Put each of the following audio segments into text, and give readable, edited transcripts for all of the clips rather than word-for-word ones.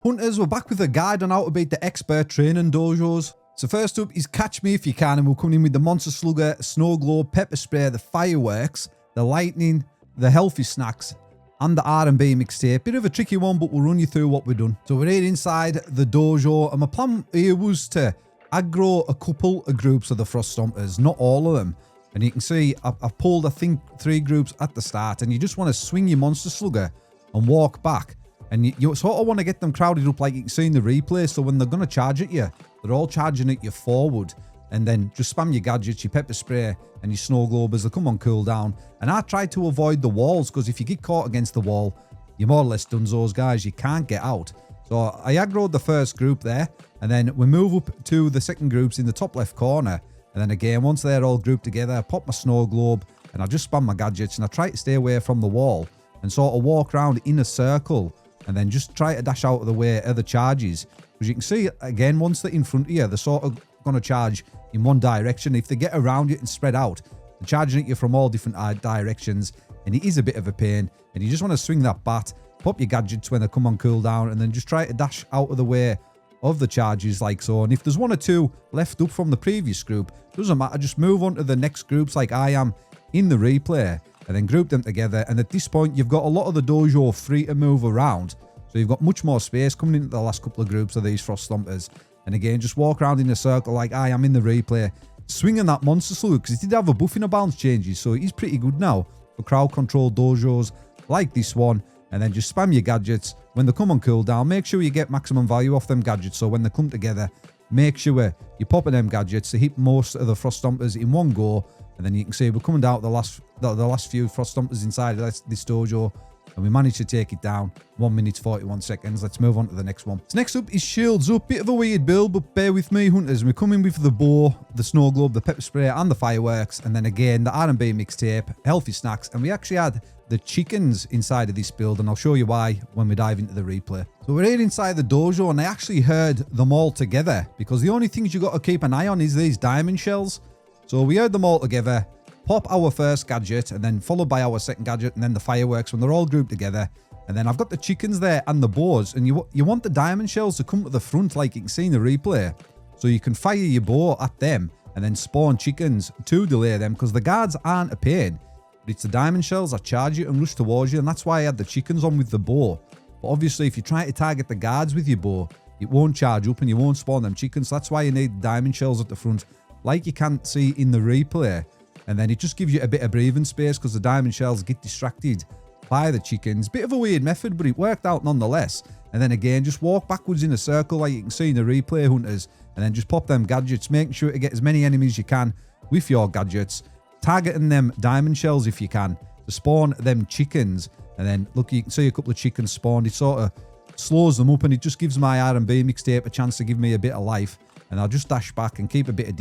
Hunters, we're back with a guide on how to beat the expert training dojos. So first up is Catch Me If You Can, and we're coming in with the Monster Slugger, Snow Globe, Pepper Spray, the Fireworks, the Lightning, the Healthy Snacks, and the R&B mixtape. Bit of a tricky one, but we'll run you through what we've done. So we're here inside the dojo, and my plan here was to aggro a couple of groups of the Frost Stompers, not all of them. And you can see I've pulled, I think, 3 groups at the start, and you just want to swing your Monster Slugger and walk back. And you sort of want to get them crowded up like you can see in the replay, so when they're going to charge at you, they're all charging at you forward. And then just spam your gadgets, your Pepper Spray, and your Snow Globe as they come on cooldown. And I tried to avoid the walls, because if you get caught against the wall, you're more or less done those guys. You can't get out. So I aggroed the first group there, and then we move up to the second groups in the top left corner. And then again, once they're all grouped together, I pop my Snow Globe, and I just spam my gadgets, and I try to stay away from the wall and sort of walk around in a circle, and then just try to dash out of the way of the charges. Because you can see, again, once they're in front of you, they're sort of going to charge in one direction. If they get around you and spread out, they're charging at you from all different directions, and it is a bit of a pain. And you just want to swing that bat, pop your gadgets when they come on cooldown, and then just try to dash out of the way of the charges like so. And if there's 1 or 2 left up from the previous group, doesn't matter, just move on to the next groups like I am in the replay, and then group them together. And at this point, you've got a lot of the dojo free to move around, so you've got much more space coming into the last couple of groups of these Frost Stompers. And again, just walk around in a circle like I am in the replay, swinging that Monster Slugger, because it did have a buff in a bounce changes, so it is pretty good now for crowd control dojos like this one. And then just spam your gadgets when they come on cooldown. Make sure you get maximum value off them gadgets, so when they come together, make sure you're popping them gadgets to hit most of the Frost Stompers in one go. And then you can see we're coming down to the last few Frost Stompers inside this dojo, and we managed to take it down. 1 minute 41 seconds. Let's move on to the next one. So next up is Shields Up. Bit of a weird build, but bear with me, Hunters. We're coming with the bow, the Snow Globe, the Pepper Spray, and the Fireworks. And then again, the R&B mixtape, Healthy Snacks. And we actually had the chickens inside of this build, and I'll show you why when we dive into the replay. So we're here inside the dojo, and I actually heard them all together, because the only things you got to keep an eye on is these diamond shells. So we heard them all together, pop our first gadget, and then followed by our second gadget, and then the Fireworks when they're all grouped together. And then I've got the chickens there and the bows, and you want the diamond shells to come to the front like you can see in the replay, so you can fire your bow at them and then spawn chickens to delay them, because the guards aren't a pain, but it's the diamond shells that charge you and rush towards you. And that's why I had the chickens on with the bow. But obviously, if you try to target the guards with your bow, it won't charge up and you won't spawn them chickens. So that's why you need diamond shells at the front, like you can't see in the replay. And then it just gives you a bit of breathing space, because the diamond shells get distracted by the chickens. Bit of a weird method, but it worked out nonetheless. And then again, just walk backwards in a circle like you can see in the replay, Hunters, and then just pop them gadgets, making sure to get as many enemies you can with your gadgets, targeting them diamond shells if you can to spawn them chickens. And then look, you can see a couple of chickens spawned. It sort of slows them up, and it just gives my R&B mixtape a chance to give me a bit of life. And I'll just dash back and keep a bit of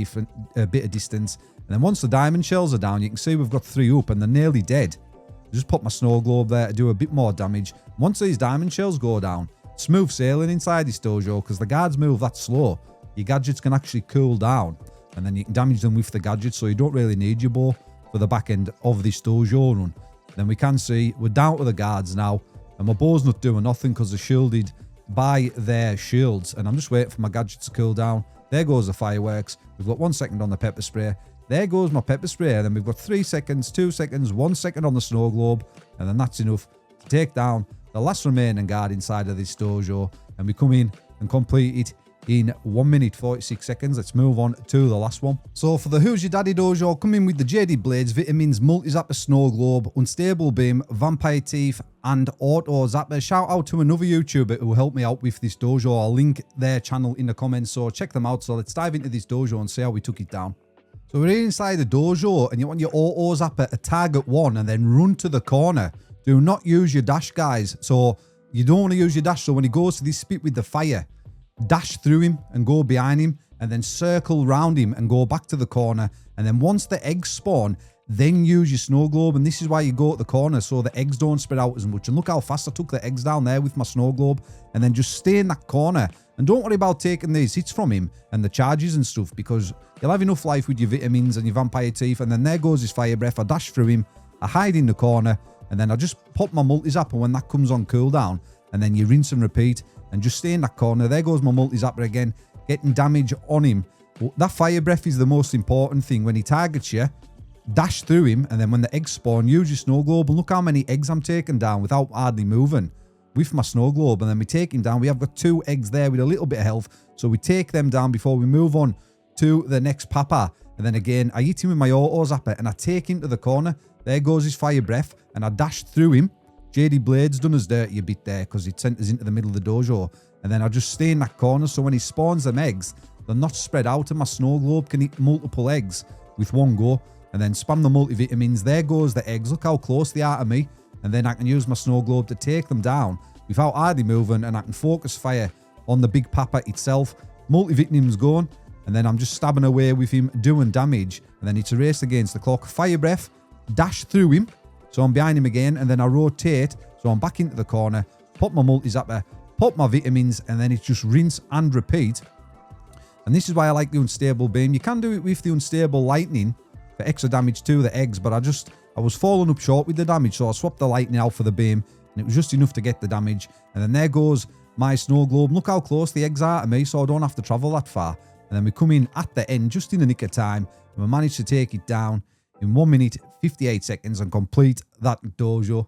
distance. And then once the diamond shells are down, you can see we've got 3 up and they're nearly dead. Just pop my Snow Globe there to do a bit more damage. Once these diamond shells go down, smooth sailing inside this dojo, because the guards move that slow. Your gadgets can actually cool down, and then you can damage them with the gadgets, so you don't really need your bow for the back end of this dojo run. Then we can see we're down to the guards now, and my bow's not doing nothing because they're shielded by their shields. And I'm just waiting for my gadgets to cool down. There goes the Fireworks. We've got 1 second on the Pepper Spray. There goes my Pepper Spray. And then we've got 3 seconds, 2 seconds, 1 second on the Snow Globe. And then that's enough to take down the last remaining guard inside of this dojo. And we come in and complete it in 1 minute 46 seconds. Let's move on to the last one. So for the Who's Your Daddy dojo, come in with the JD Blades, Vitamins, Multi-Zapper, Snow Globe, Unstable Beam, Vampire Teeth, and Auto Zapper. Shout out to another YouTuber who helped me out with this dojo. I'll link their channel in the comments, so check them out. So let's dive into this dojo and see how we took it down. So we're here inside the dojo, and you want your Auto Zapper to target 1 and then run to the corner. Do not use your dash, guys. So you don't want to use your dash. So when he goes to this spit with the fire, dash through him and go behind him, and then circle round him and go back to the corner. And then once the eggs spawn, then use your Snow Globe. And this is why you go at the corner, so the eggs don't spread out as much. And look how fast I took the eggs down there with my Snow Globe. And then just stay in that corner, and don't worry about taking these hits from him and the charges and stuff, because you'll have enough life with your vitamins and your Vampire Teeth. And then there goes his Fire Breath. I dash through him, I hide in the corner, and then I just pop my multi-zapper when that comes on cooldown. And then you rinse and repeat. and just stay in that corner. There goes my multi-zapper again, getting damage on him. But that fire breath is the most important thing. When he targets you, dash through him, and then when the eggs spawn, use your snow globe. And look how many eggs I'm taking down without hardly moving with my snow globe. And then we take him down. We have got 2 eggs there with a little bit of health, so we take them down before we move on to the next papa. And then again, I hit him with my auto zapper, and I take him to the corner. There goes his fire breath, and I dashed through him. JD Blade's done us dirty a bit there because it sent us into the middle of the dojo. And then I just stay in that corner, so when he spawns them eggs, they're not spread out, and my snow globe can eat multiple eggs with one go. And then spam the multivitamins. There goes the eggs. Look how close they are to me. And then I can use my snow globe to take them down without hardly moving, and I can focus fire on the big papa itself. Multivitamins going, and then I'm just stabbing away with him, doing damage. And then it's a race against the clock. Fire breath, dash through him, so I'm behind him again, and then I rotate, so I'm back into the corner, pop my multi-zapper, pop my vitamins, and then it's just rinse and repeat. And this is why I like the unstable beam. You can do it with the unstable lightning for extra damage to the eggs, but I was falling up short with the damage, so I swapped the lightning out for the beam, and it was just enough to get the damage. And then there goes my snow globe. Look how close the eggs are to me, so I don't have to travel that far. And then we come in at the end, just in the nick of time, and we managed to take it down in 1 minute, 58 seconds and complete that dojo.